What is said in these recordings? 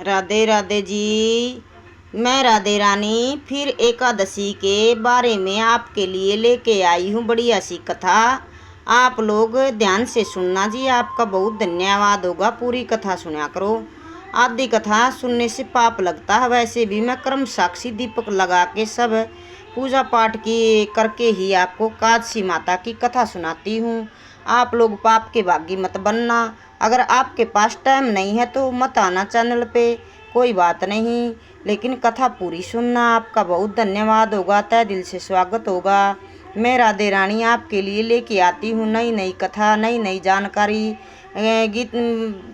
राधे राधे जी। मैं राधे रानी फिर एकादशी के बारे में आपके लिए लेके आई हूँ बढ़िया सी कथा। आप लोग ध्यान से सुनना जी, आपका बहुत धन्यवाद होगा। पूरी कथा सुना करो। आधी कथा सुनने से पाप लगता है। वैसे भी मैं कर्म साक्षी दीपक लगा के सब पूजा पाठ की करके ही आपको कादशी माता की कथा सुनाती हूँ। आप लोग पाप के भागी मत बनना। अगर आपके पास टाइम नहीं है तो मत आना चैनल पे, कोई बात नहीं, लेकिन कथा पूरी सुनना। आपका बहुत धन्यवाद होगा, तहे दिल से स्वागत होगा। मैं राधे रानी आपके लिए लेके आती हूँ नई नई कथा, नई नई जानकारी। गीत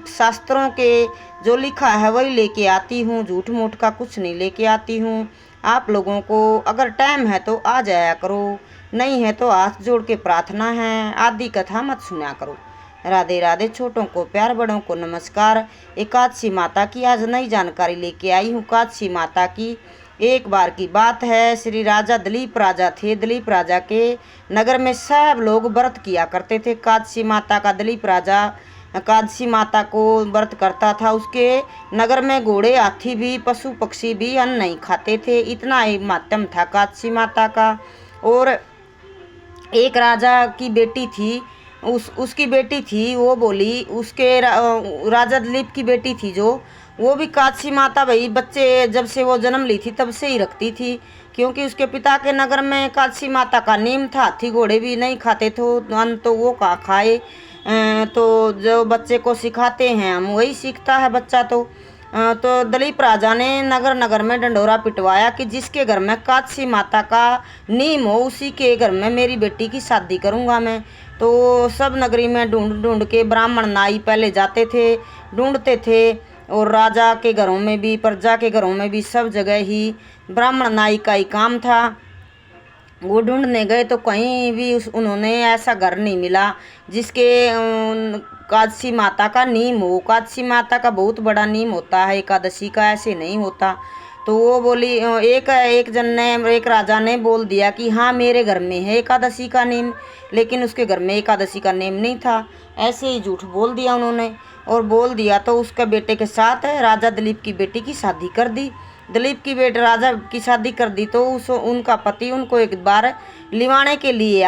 शास्त्रों के जो लिखा है वही लेके आती हूँ, झूठ मूठ का कुछ नहीं लेके आती हूँ। आप लोगों को अगर टाइम है तो आ जाया करो, नहीं है तो हाथ जोड़ के प्रार्थना है, आधी कथा मत सुना करो। राधे राधे। छोटों को प्यार, बड़ों को नमस्कार। एकादशी माता की आज नई जानकारी लेके आई हूँ। एकादशी माता की एक बार की बात है, श्री राजा दिलीप राजा थे। दिलीप राजा के नगर में सब लोग व्रत किया करते थे। एकादशी माता का दिलीप राजा एकादशी माता को व्रत करता था। उसके नगर में घोड़े, हाथी भी, पशु पक्षी भी अन्न नहीं खाते थे। इतना ही माध्यम था एकादशी माता का। और एक राजा की बेटी थी, उसकी बेटी थी, वो बोली, उसके राजा दिलीप की बेटी थी जो, वो भी एकादशी माता भाई बच्चे जब से वो जन्म ली थी तब से ही रखती थी, क्योंकि उसके पिता के नगर में एकादशी माता का नियम था। हाथी घोड़े भी नहीं खाते थे अन्न, तो वो कहाँ खाए। तो जो बच्चे को सिखाते हैं हम वही सीखता है बच्चा। तो दिलीप राजा ने नगर नगर में डंडोरा पिटवाया कि जिसके घर में एकादशी माता का नियम हो उसी के घर में मेरी बेटी की शादी करूंगा मैं। तो सब नगरी में ढूंढ ढूंढ के ब्राह्मण नाई पहले जाते थे, ढूंढते थे, और राजा के घरों में भी, प्रजा के घरों में भी, सब जगह ही ब्राह्मण नाई का ही काम था। वो ढूंढने गए तो कहीं भी उन्होंने ऐसा घर नहीं मिला जिसके एकादशी माता का नियम हो। एकादशी माता का बहुत बड़ा नियम होता है, एकादशी का ऐसे नहीं होता। तो वो बोली, एक राजा ने बोल दिया कि हाँ मेरे घर में है एकादशी का नियम, लेकिन उसके घर में एकादशी का नियम नहीं था। ऐसे ही झूठ बोल दिया उन्होंने, और बोल दिया तो उसके बेटे के साथ राजा दिलीप की बेटी की शादी कर दी। दिलीप की बेटी राजा की शादी कर दी तो उनका पति उनको एक बार लिवाने के लिए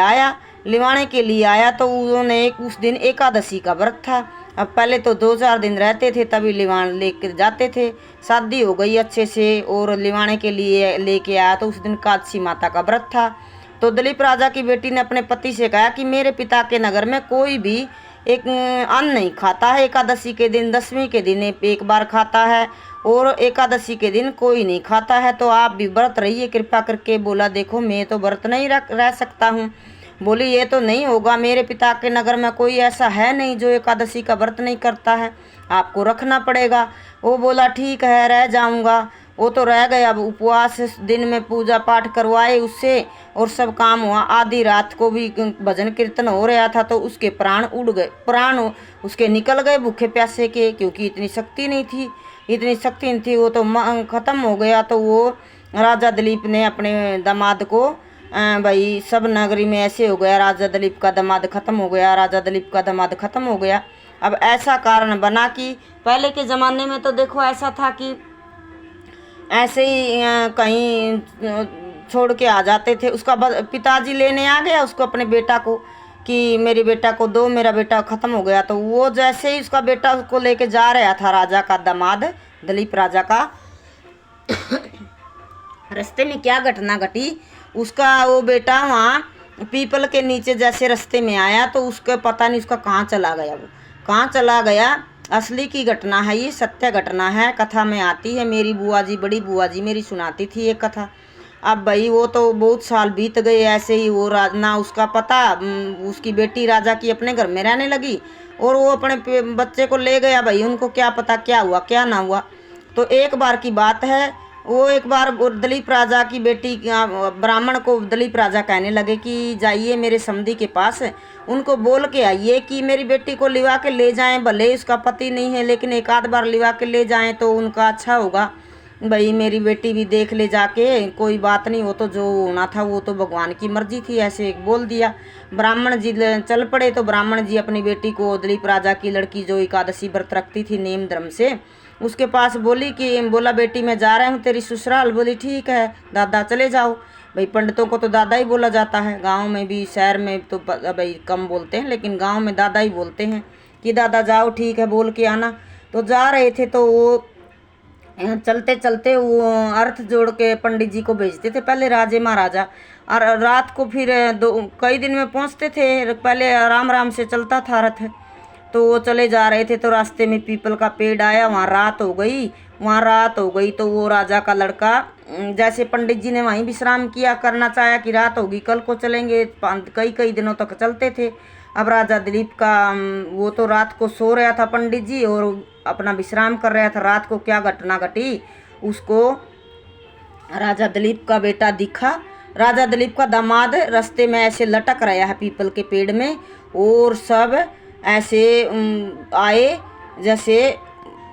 आया तो उन्होंने उस दिन एकादशी का व्रत था। अब पहले तो 2-4 दिन रहते थे तभी लिवान लेकर जाते थे। शादी हो गई अच्छे से और लिवाने के लिए लेके आया तो उस दिन एकादशी माता का व्रत था। तो दिलीप राजा की बेटी ने अपने पति से कहा कि मेरे पिता के नगर में कोई भी एक अन्न नहीं खाता है। एकादशी के दिन, दशमी के दिन एक बार खाता है और एकादशी के दिन कोई नहीं खाता है, तो आप भी व्रत रहिए कृपा करके। बोला, देखो मैं तो व्रत नहीं रह सकता हूँ। बोली, ये तो नहीं होगा, मेरे पिता के नगर में कोई ऐसा है नहीं जो एकादशी का व्रत नहीं करता है, आपको रखना पड़ेगा। वो बोला, ठीक है रह जाऊंगा। वो तो रह गया। अब उपवास दिन में पूजा पाठ करवाए उससे और सब काम हुआ। आधी रात को भी भजन कीर्तन हो रहा था तो उसके प्राण उड़ गए, प्राण उसके निकल गए भूखे प्यासे के, क्योंकि इतनी शक्ति नहीं थी। वो तो खत्म हो गया। तो वो राजा दिलीप ने अपने दामाद को, भाई सब नगरी में ऐसे हो गया, राजा दिलीप का दामाद खत्म हो गया। अब ऐसा कारण बना कि पहले के ज़माने में तो देखो ऐसा था कि ऐसे ही कहीं छोड़ के आ जाते थे। उसका पिताजी लेने आ गया उसको, अपने बेटा को, कि मेरे बेटा को दो, मेरा बेटा ख़त्म हो गया। तो वो जैसे ही उसका बेटा उसको लेके जा रहा था, राजा का दामाद दिलीप राजा का, रास्ते में क्या घटना घटी, उसका वो बेटा वहाँ पीपल के नीचे जैसे रास्ते में आया तो उसका पता नहीं उसका कहाँ चला गया। असली की घटना है ये, सत्य घटना है, कथा में आती है। मेरी बुआ जी, बड़ी बुआ जी मेरी सुनाती थी ये कथा। अब भाई वो तो बहुत साल बीत गए ऐसे ही। वो ना उसका पता, उसकी बेटी राजा की अपने घर में रहने लगी और वो अपने बच्चे को ले गया। भाई उनको क्या पता क्या हुआ क्या ना हुआ। तो एक बार की बात है, वो एक बार दिलीप राजा की बेटी ब्राह्मण को दिलीप राजा कहने लगे कि जाइए मेरे समधी के पास, उनको बोल के आइए कि मेरी बेटी को लिवा के ले जाएं, भले उसका पति नहीं है लेकिन एक आध बार लिवा के ले जाएं तो उनका अच्छा होगा। भाई मेरी बेटी भी देख ले जाके, कोई बात नहीं, वो तो जो होना था वो तो भगवान की मर्जी थी, ऐसे बोल दिया। ब्राह्मण जी चल पड़े। तो ब्राह्मण जी अपनी बेटी को, दिलीप राजा की लड़की जो एकादशी व्रत रखती थी नियम धर्म से, उसके पास बोली कि बोला बेटी मैं जा रहा हूँ तेरी ससुराल। बोली ठीक है दादा चले जाओ। भाई पंडितों को तो दादा ही बोला जाता है, गांव में भी, शहर में तो भाई कम बोलते हैं, लेकिन गांव में दादा ही बोलते हैं कि दादा जाओ ठीक है बोल के आना। तो जा रहे थे तो वो चलते चलते वो अर्थ जोड़ के पंडित जी को भेजते थे पहले राजे महाराजा, और रात को फिर कई दिन में पहुंचते थे। पहले आराम आराम से चलता था रथ। तो वो चले जा रहे थे तो रास्ते में पीपल का पेड़ आया, वहाँ रात हो गई। तो वो राजा का लड़का, जैसे पंडित जी ने वहीं विश्राम किया, करना चाहा कि रात होगी कल को चलेंगे, कई कई दिनों तक चलते थे। अब राजा दिलीप का वो तो रात को सो रहा था पंडित जी, और अपना विश्राम कर रहा था। रात को क्या घटना घटी उसको राजा दिलीप का बेटा दिखा। राजा दिलीप का दामाद रास्ते में ऐसे लटक रहा है पीपल के पेड़ में, और सब ऐसे आए जैसे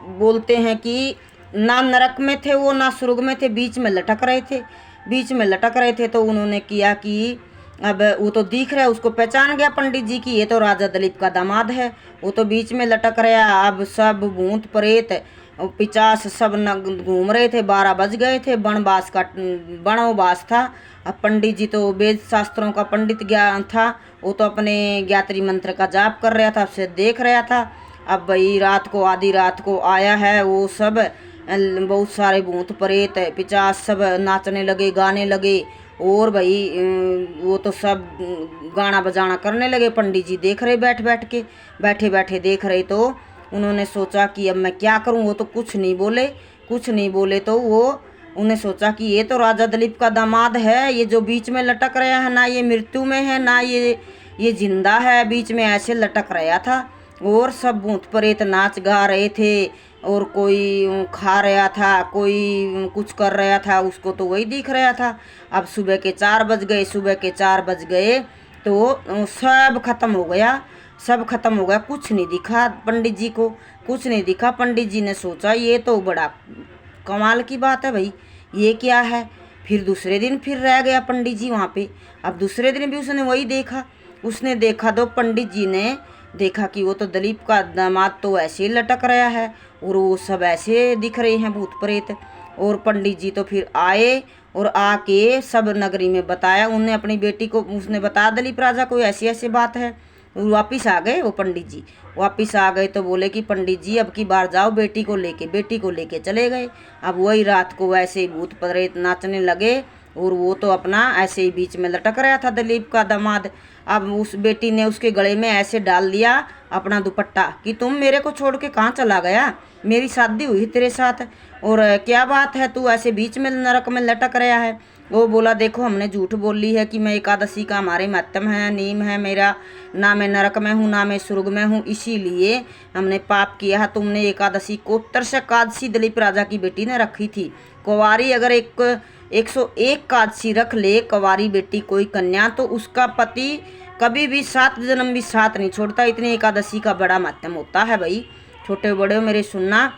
बोलते हैं कि ना नरक में थे वो ना स्वर्ग में थे, बीच में लटक रहे थे। तो उन्होंने किया कि अब वो तो दिख रहा है, उसको पहचान गया पंडित जी की ये तो राजा दिलीप का दामाद है, वो तो बीच में लटक रहा। अब सब भूत प्रेत पिचास सब घूम रहे थे, 12 बज गए थे, वनवास था। अब पंडित जी तो वेद शास्त्रों का पंडित ज्ञान था, वो तो अपने ज्ञात्री मंत्र का जाप कर रहा था, उससे देख रहा था। अब भाई रात को आधी रात को आया है वो सब, बहुत सारे भूत प्रेत पिचास सब नाचने लगे, गाने लगे, और भाई वो तो सब गाना बजाना करने लगे। पंडित जी देख रहे बैठे बैठे देख रहे। तो उन्होंने सोचा कि अब मैं क्या करूं, वो तो कुछ नहीं बोले। तो वो उन्हें सोचा कि ये तो राजा दिलीप का दामाद है, ये जो बीच में लटक रहा है ना ये मृत्यु में है ना ये जिंदा है, बीच में ऐसे लटक रहा था। और सब भूत प्रेत नाच गा रहे थे, और कोई खा रहा था, कोई कुछ कर रहा था, उसको तो वही दिख रहा था। अब सुबह के 4 बज गए तो सब खत्म हो गया, कुछ नहीं दिखा पंडित जी को, पंडित जी ने सोचा ये तो बड़ा कमाल की बात है भाई, ये क्या है। फिर दूसरे दिन फिर रह गया पंडित जी वहाँ पे। अब दूसरे दिन भी उसने वही देखा, तो पंडित जी ने देखा कि वो तो दिलीप का दामाद तो ऐसे ही लटक रहा है, और वो सब ऐसे दिख रहे हैं भूत प्रेत। और पंडित जी तो फिर आए और आके सब नगरी में बताया, उन्हें अपनी बेटी को उसने बताया दिलीप राजा को ऐसी ऐसी बात है। वापिस आ गए वो पंडित जी, तो बोले कि पंडित जी अब की बार जाओ बेटी को लेके चले गए। अब वही रात को वैसे ही भूत प्रेत नाचने लगे, और वो तो अपना ऐसे ही बीच में लटक रहा था दिलीप का दामाद। अब उस बेटी ने उसके गले में ऐसे डाल दिया अपना दुपट्टा कि तुम मेरे को छोड़ के कहाँ चला गया, मेरी शादी हुई तेरे साथ, और क्या बात है तू ऐसे बीच में नरक में लटक रहा है। वो बोला देखो हमने झूठ बोली है कि मैं एकादशी का हमारे महत्म है, नियम है मेरा, ना मैं नरक में हूँ ना मैं स्वर्ग में हूँ, इसीलिए हमने पाप किया है। तुमने एकादशी कोत्तरश एकादशी दिलीप राजा की बेटी ने रखी थी। कुंवारी अगर 101 एकादशी रख ले कुंवारी बेटी कोई कन्या, तो उसका पति कभी भी 7 जन्म भी साथ नहीं छोड़ता। इतनी एकादशी का बड़ा महत्व होता है भाई, छोटे बड़े मेरे सुनना।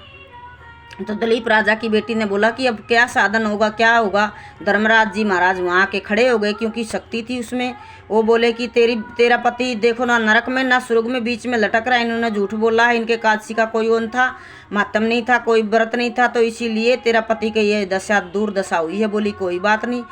तो दिलीप राजा की बेटी ने बोला कि अब क्या साधन होगा, क्या होगा। धर्मराज जी महाराज वहाँ के खड़े हो गए क्योंकि शक्ति थी उसमें। वो बोले कि तेरा पति देखो ना नरक में ना स्वर्ग में, बीच में लटक रहा है, इन्होंने झूठ बोला है, इनके एकादशी का कोई ओन था, मातम नहीं था, कोई व्रत नहीं था, तो इसीलिए तेरा पति की ये दशा दुर्दशा हुई है। बोली कोई बात नहीं,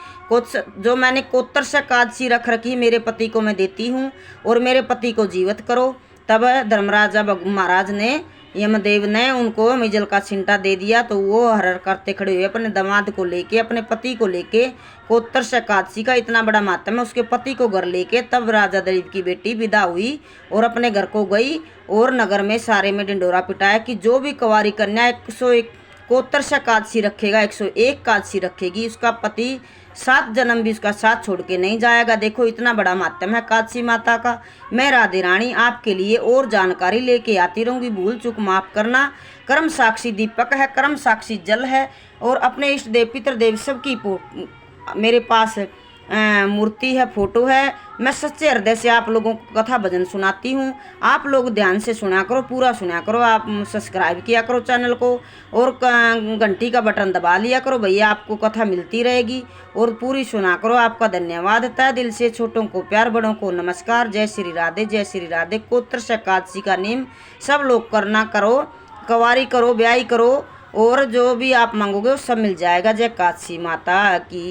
जो मैंने कोत्तरश एकादशी रख रखी मेरे पति को मैं देती हूँ, और मेरे पति को जीवित करो। तब धर्मराजा महाराज ने यमदेव ने उनको मिजल का छिंटा दे दिया। तो वो हर करते खड़े हुए अपने दामाद को लेके, अपने पति को लेके, कोत्तरश एकादशी का इतना बड़ा महत्व है, उसके पति को घर लेके तब राजा दिलीप की बेटी विदा हुई और अपने घर को गई। और नगर में सारे में ढिंडोरा पिटाया कि जो भी कुंवारी कन्या 101 कोत्तरश एकादशी रखेगा, 101 एकादशी रखेगी, उसका पति 7 जन्म भी उसका साथ छोड़ के नहीं जाएगा। देखो इतना बड़ा माध्यम है एकादशी माता का। मैं राधे रानी आपके लिए और जानकारी लेके आती रहूँगी, भूल चूक माफ करना। कर्म साक्षी दीपक है, कर्म साक्षी जल है, और अपने इष्ट देव पितर देव सब की मेरे पास मूर्ति है, फोटो है। मैं सच्चे हृदय से आप लोगों को कथा भजन सुनाती हूँ, आप लोग ध्यान से सुना करो, पूरा सुना करो। आप सब्सक्राइब किया करो चैनल को, और घंटी का बटन दबा लिया करो भैया, आपको कथा मिलती रहेगी, और पूरी सुना करो। आपका धन्यवाद तहे दिल से। छोटों को प्यार, बड़ों को नमस्कार। जय श्री राधे, जय श्री राधे। कोत्तरश एकादशी का नियम सब लोग करना करो, कवारी करो, ब्याही करो, और जो भी आप मांगोगे वो सब मिल जाएगा। जय काशी माता की।